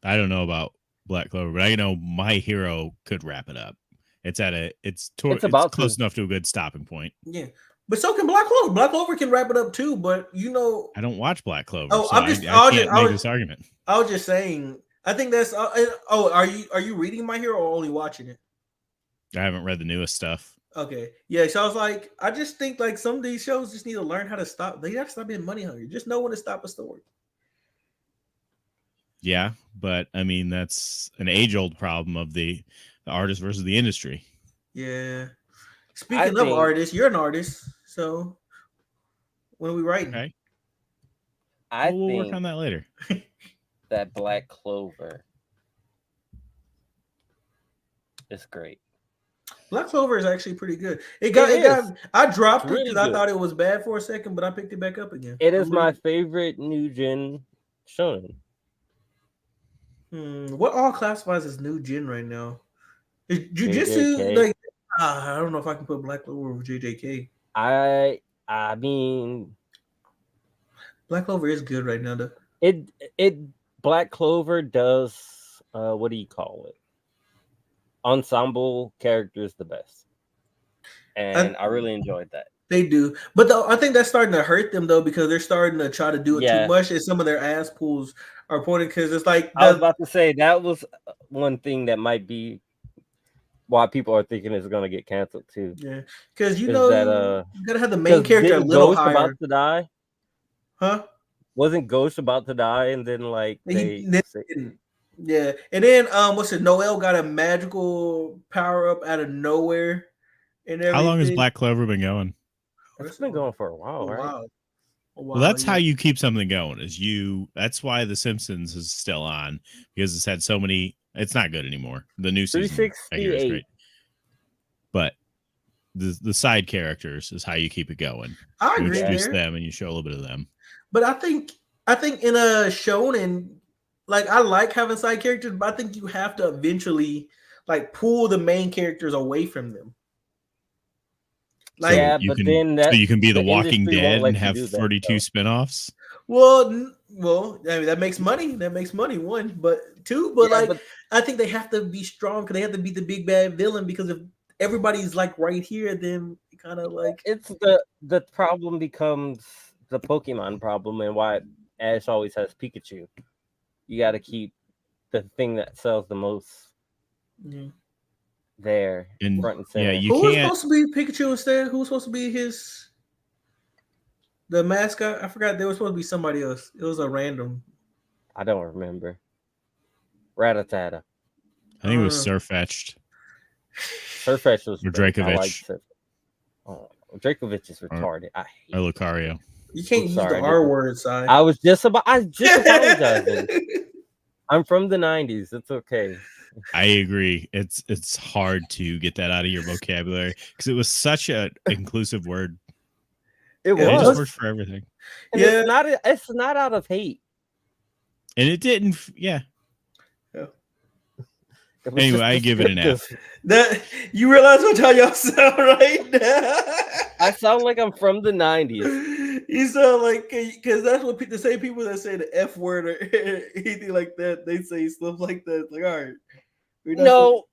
I don't know about Black Clover, but I know My Hero could wrap it up. It's close enough to a good stopping point. Yeah, but so can Black Clover. Black Clover can wrap it up too. But you know, I don't watch Black Clover. Oh, so I can't make this argument. I was just saying. I think that's. Are you reading My Hero or only watching it? I haven't read the newest stuff. Okay, yeah. So I was like, I just think like some of these shows just need to learn how to stop. They have to stop being money hungry. Just know when to stop a story. Yeah, but I mean that's an age-old problem of the artist versus the industry. Yeah. Speaking of artists, you're an artist, so when are we writing? Okay. We'll work on that later. That Black Clover is great. Black Clover is actually pretty good. I dropped it because I thought it was bad for a second, but I picked it back up again. It is my favorite new gen shonen. What all classifies as new gen right now? Is Jujutsu like? I don't know if I can put Black Clover over JJK. I mean, Black Clover is good right now, though. Black Clover does what do you call it? Ensemble characters the best, and I really enjoyed that. They do, but I think that's starting to hurt them though because they're starting to try to do it too much, and some of their ass pulls are pointing because it's like I was about to say that was one thing that might be why people are thinking it's going to get canceled too. Yeah, because you gotta have the main character a little higher. About to die, huh? Wasn't Ghost about to die, and then like yeah, and then what's it? Noel got a magical power up out of nowhere, and everything. How long has Black Clover been going? It's been going for a while, right? Wow. Well, that's how you keep something going. That's why The Simpsons is still on because it's had so many. It's not good anymore. The new season I hear is great, but the side characters is how you keep it going. I agree. You introduce them and you show a little bit of them. But I think in a shonen, like I like having side characters, but I think you have to eventually like pull the main characters away from them. Like, so you can be The Walking Dead and have 32 spinoffs. Well, I mean that makes money. That makes money. One, but two, but I think they have to be strong because they have to be the big bad villain. Because if everybody's like right here, then kind of like it's the problem becomes the Pokemon problem and why Ash always has Pikachu. You got to keep the thing that sells the most. Yeah. There, front and center. Yeah, who was supposed to be Pikachu instead? Who was supposed to be the mascot? I forgot. There was supposed to be somebody else. It was a random. I don't remember. Rattata. I think it was Sirfetch'd. Sirfetch'd was or Dracovic. Dracovic is retarded. I hate or Lucario. You can't use the R word, side. I was just apologizing. I'm from the 90s. It's okay. I agree. It's hard to get that out of your vocabulary because it was such an inclusive word. It And it just was. worked for everything. And Yeah. it's not out of hate. And it didn't. Yeah. It was Anyway, just I give it an F. descriptive. That you realize what how y'all sound right now? I sound like I'm from the 90s. You sound like because that's what the same people that say the F word or anything like that, they say stuff like that. It's like, all right, we're not No,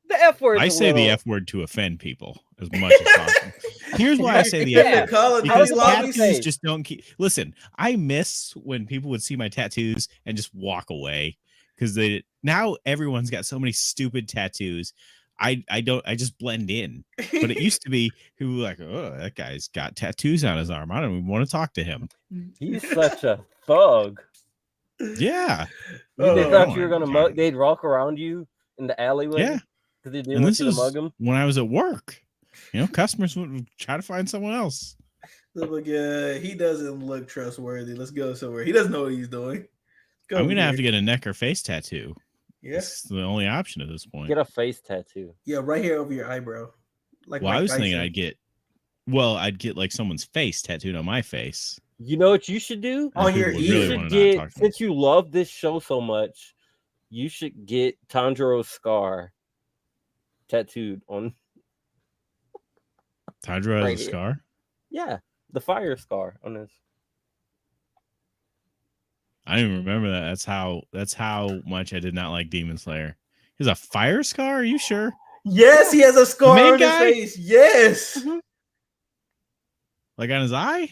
the F word. I say the F word to offend people as much as possible. Here's why I say the F Yeah. word. College Because lobbies. tattoos just don't keep. Listen, I miss when people would see my tattoos and just walk away because now everyone's got so many stupid tattoos. I just blend in. But it used to be who were like, oh, that guy's got tattoos on his arm. I don't even want to talk to him. He's such a thug. Yeah. They Oh, thought you were gonna mug. They'd walk around you in the alleyway. Yeah. Because they didn't And want this you to is mug them. when I was at work. You know, customers would try to find someone else. Like, he doesn't look trustworthy. Let's go somewhere. He doesn't know what he's doing. I'm gonna have to get a neck or face tattoo. Yes, It's the only option at this point. Get a face tattoo. Yeah, right here over your eyebrow. Like, well, I was thinking Tyson. I'd get like someone's face tattooed on my face. You know what you should do? On People your would ear. really You wanna should not get, talk to me. since you love this show so much, you should get Tanjiro's scar tattooed on. Tanjiro has Right a here. scar. Yeah, the fire scar on his. I don't even remember that. That's how much I did not like Demon Slayer. He has a fire scar? Are you sure? Yes, he has a scar main on guy? his face. Yes. Like on his eye?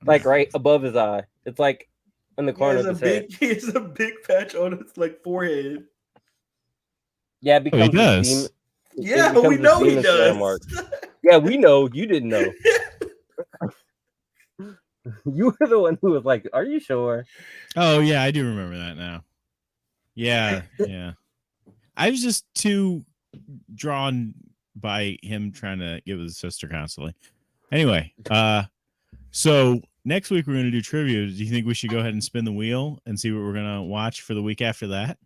Like right above his eye. It's like in the He corner has of a his head. big. He has a big patch on his like forehead. Yeah, it becomes does. his demon. Yeah, it becomes we his know he Demon Slayer does. mark. Yeah, we know. You didn't know. You were the one who was like, "Are you sure?" Oh yeah, I do remember that now. Yeah, yeah. I was just too drawn by him trying to get with his sister constantly. Anyway, so next week we're gonna do trivia. Do you think we should go ahead and spin the wheel and see what we're gonna watch for the week after that?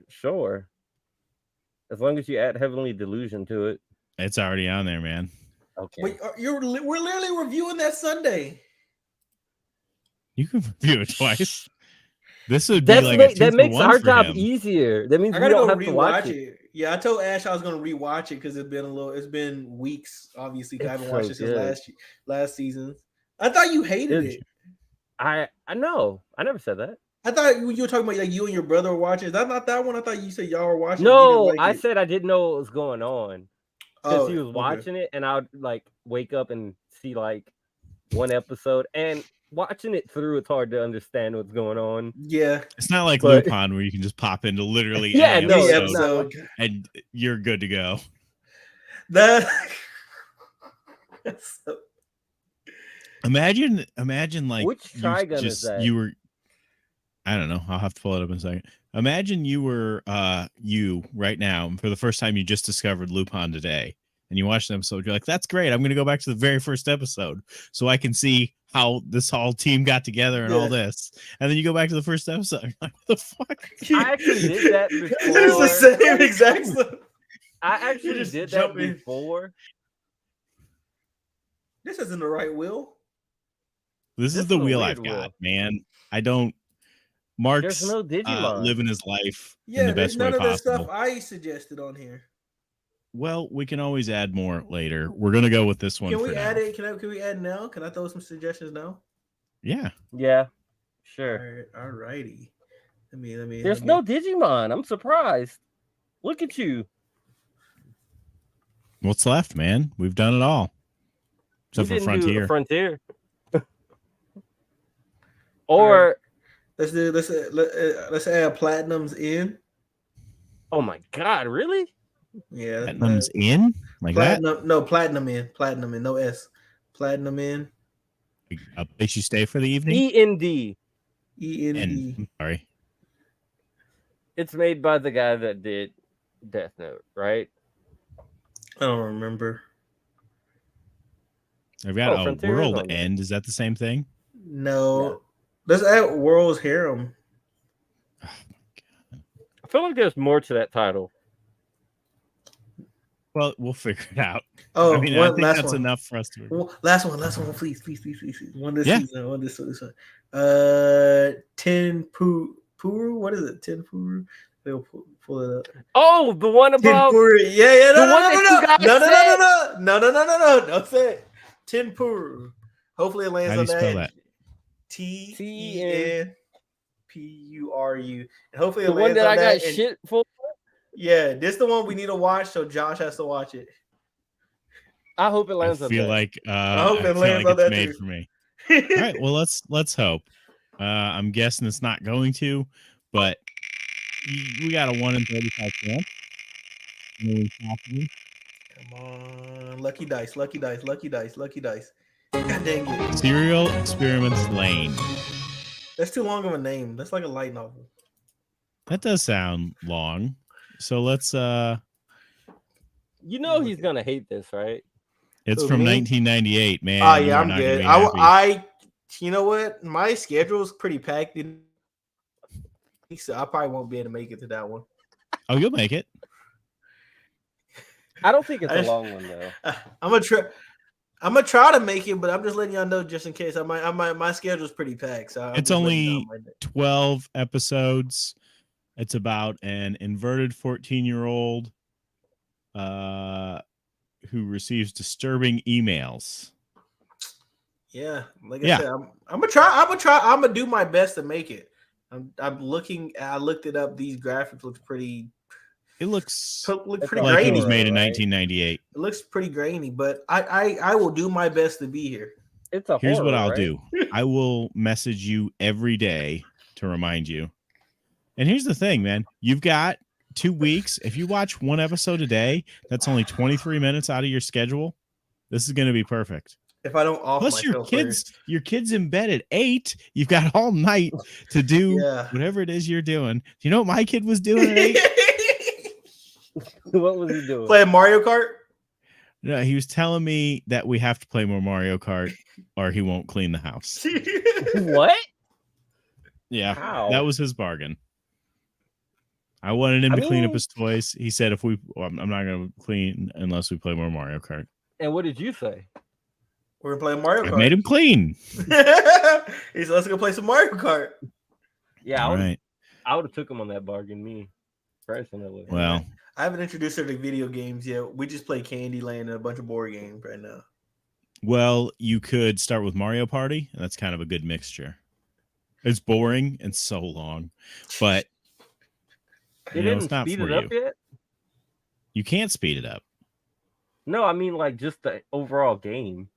Sure. As long as you add Heavenly Delusion to it. It's already on there, man. Okay. Wait, we're literally reviewing that Sunday. You can review it twice. This would be That's like a that 2 for makes 1 our for job him. easier. That means I we gotta don't go have to watch rewatch it. it. Yeah, I told Ash I was gonna rewatch it because it's been weeks. Obviously, 'cause I It's haven't watched so it since good. last season. I thought you hated it. I know. I never said that. I thought you were talking about like you and your brother were watching. Is that not that one? I thought you said y'all were watching. No, You didn't I like it. said I didn't know what was going on. Because he was okay. watching it, and I would like wake up and see like one episode, and watching it through, it's hard to understand what's going on. Yeah. It's not like But- Lupin where you can just pop into literally Yeah, any no, Any it's episode not episode. and you're good to go. That. That's so- Imagine like Which Trigun is that? you were. I don't know. I'll have to pull it up in a second. Imagine you were you right now, and for the first time you just discovered Lupin today, and you watch the episode. You're like, "That's great. I'm going to go back to the very first episode so I can see how this whole team got together and all this." And then you go back to the first episode. You're like, what the fuck? I actually did that before. It's the same exact stuff. I actually just did jump that in. before. This isn't the right wheel. This is This the is a wheel weird I've got, wheel. man. I don't. Mark's There's no Digimon. living his life in Yeah, the there's best way none of the possible. stuff I suggested on here. Well, we can always add more later. We're gonna go with this one. Can for we now. add it? Can we add now? Can I throw some suggestions now? Yeah. Yeah, sure. All righty. Let me. There's no Digimon. I'm surprised. Look at you. What's left, man? We've done it all. Except for You didn't do Frontier. Frontier. Or Let's add platinums in. oh my god, really? Yeah, Platinum's in? Like that? platinum. No, platinum in. Platinum in. No S. Platinum in. A place you stay for the evening? END. END. I'm sorry. It's made by the guy that did Death Note, right? I don't remember. I've got a Frontier is world on there. end. Is that the same thing? No. Let's add World's Harem. I feel like there's more to that title. Well, we'll figure it out. Oh, I mean, I think that's enough for us to. Last one, please. One this season, one this one. Ten Puru. What is it? Ten Puru. They'll pull it up. Oh, the one about yeah. No. Don't say it. Ten Puru. Hopefully it lands How do you on spell that. TenPuru. And hopefully it the lands one that on I that. got shit for. Yeah, this is the one we need to watch, so Josh has to watch it. I hope it lands on that. I hope it lands on that made too. for me. All right, well let's hope. I'm guessing it's not going to, but we got a 1 in 35 chance. Come on, lucky dice. God dang it. Serial Experiments Lane. That's too long of a name. That's like a light novel. That does sound long. So let's You know he's gonna hate this, right? It's from 1998, man. Oh yeah, I'm good. You know what? My schedule is pretty packed. So I probably won't be able to make it to that one. Oh, you'll make it. I don't think it's a long one though. I'm gonna try to make it, but I'm just letting y'all know just in case. My schedule's pretty packed. So it's only 12 episodes. It's about an inverted 14-year-old who receives disturbing emails. Yeah, like I said, I'm gonna try. I'm gonna do my best to make it. I'm looking. I looked it up. These graphics look pretty. It looks pretty like grainy. It was made in 1998. It looks pretty grainy, but I will do my best to be here. Here's what I'll do. I will message you every day to remind you. And here's the thing, man. You've got 2 weeks. If you watch 1 episode a day, that's only 23 minutes out of your schedule. This is going to be perfect. If I don't off Plus your kids in bed at 8. You've got all night to do whatever it is you're doing. Do you know what my kid was doing at 8? What was he doing? Playing Mario Kart? No, he was telling me that we have to play more Mario Kart or he won't clean the house. What? Yeah, that was his bargain. I wanted him to clean up his toys. He said, I'm not going to clean unless we play more Mario Kart. And what did you say? We're playing Mario Kart. I made him clean. He said, let's go play some Mario Kart. Yeah, I would have took him on that bargain, me personally. Well, I haven't introduced her to video games yet. We just play Candyland and a bunch of board games right now. Well, you could start with Mario Party, and that's kind of a good mixture. It's boring and so long, but they didn't speed it up yet? You can't speed it up. No, I mean like just the overall game.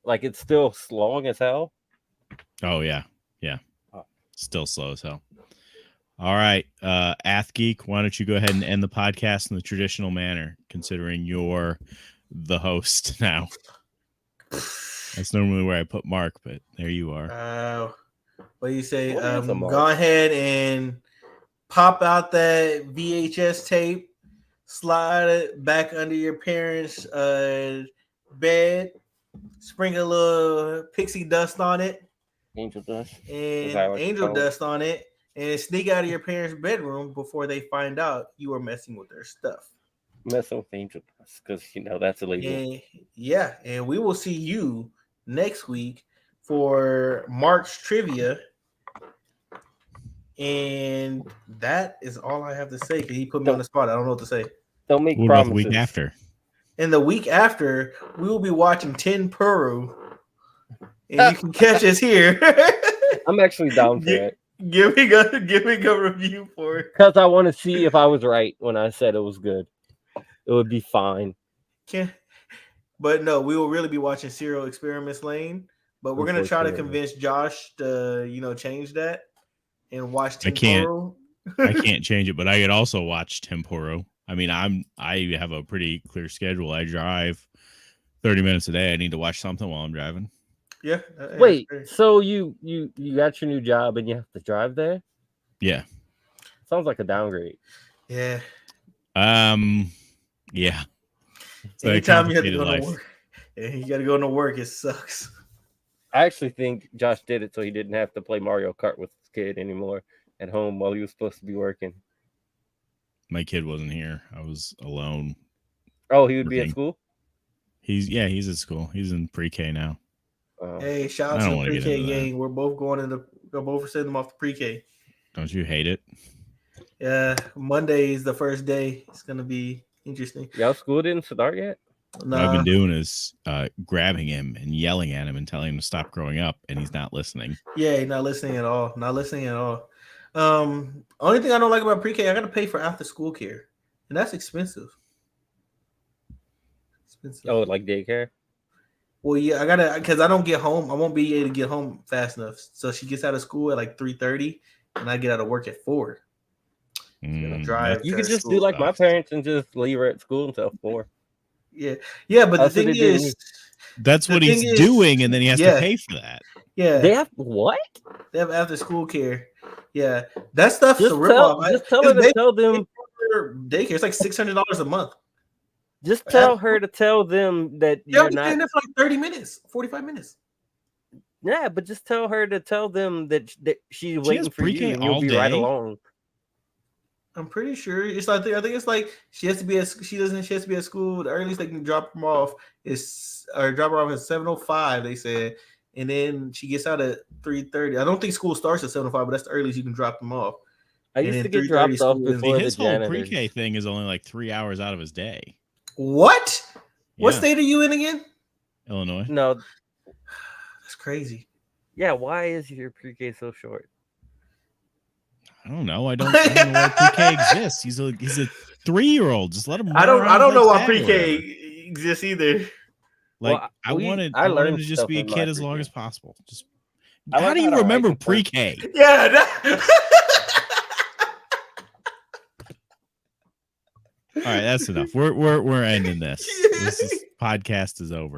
Like it's still long as hell. Oh yeah. Still slow as hell. All right, Athgeek, why don't you go ahead and end the podcast in the traditional manner, considering you're the host now. That's normally where I put Mark, but there you are. What do you say? Go ahead and pop out that VHS tape, slide it back under your parents' bed, sprinkle a little pixie dust on it. Angel dust. And angel dust on it. And sneak out of your parents' bedroom before they find out you are messing with their stuff. Messing with angel dust, because that's illegal. And we will see you next week for Mark's trivia. And that is all I have to say. Because he put me on the spot. I don't know what to say. Don't make promises. The week after. And the week after, we will be watching Ten Puru. And you can catch us here. I'm actually down for it. Give me a review for it. Because I want to see if I was right when I said it was good. It would be fine. But no, we will really be watching Serial Experiments Lane. But we're gonna try to convince Josh to, change that and watch Temporo. I can't change it, but I could also watch Temporo. I mean, I have a pretty clear schedule. I drive 30 minutes a day. I need to watch something while I'm driving. Yeah. Wait, so you got your new job and you have to drive there? Yeah. Sounds like a downgrade. Yeah. Yeah. Anytime you have to go to work, you got to go to work, it sucks. I actually think Josh did it so he didn't have to play Mario Kart with his kid anymore at home while he was supposed to be working. My kid wasn't here. I was alone. Oh, he would be at Working. school? He's at school. He's in pre-K now. Hey, shout I out don't to the wanna get pre-K into that. gang. We're both sending them off to pre-K. Don't you hate it? Yeah, Monday is the first day. It's gonna be interesting. Y'all school didn't start yet? What I've been doing is grabbing him and yelling at him and telling him to stop growing up, and he's not listening. Yeah, he's not listening at all. Not listening at all. Only thing I don't like about pre-K, I gotta pay for after school care, and that's expensive. Oh, like daycare? Well, yeah, I gotta, because I don't get home. I won't be able to get home fast enough. So she gets out of school at like 3:30, and I get out of work at 4. Drive. You to could just school. do like my parents and just leave her at school until 4. Yeah, but the Also, thing they is, that's what he's thing is- doing, and then he has to pay for that. yeah, They have what? they have after school care. Yeah, that stuff's Just a rip off. tell her to tell them daycare. It's like $600 a month. Just tell her to tell them that You're you're not. there for like 30 minutes, 45 minutes. Yeah, but just tell her to tell them that she's waiting for you, pre-K and you'll all be right day? along. I'm pretty sure it's like, I think it's like she has to be at school. The earliest they can drop them off is drop her off at 7:05. They said, and then she gets out at 3:30. I don't think school starts at 7:05, but that's the earliest you can drop them off. I used to get dropped off before his the whole janitors. pre-K thing is only like 3 hours out of his day. What? What Yeah. state are you in again? Illinois. No, That's crazy. yeah. Why is your pre-K so short? I don't know. I don't know why pre-K exists. He's a 3-year-old. Just let him. I don't know why why pre-K exists either. Like Well, I wanted learned to just stuff be a in my kid as long pre-K. as possible. Just I how learned do how you to write remember and pre-K? Yeah. All right, that's enough. We're ending this. This podcast is over.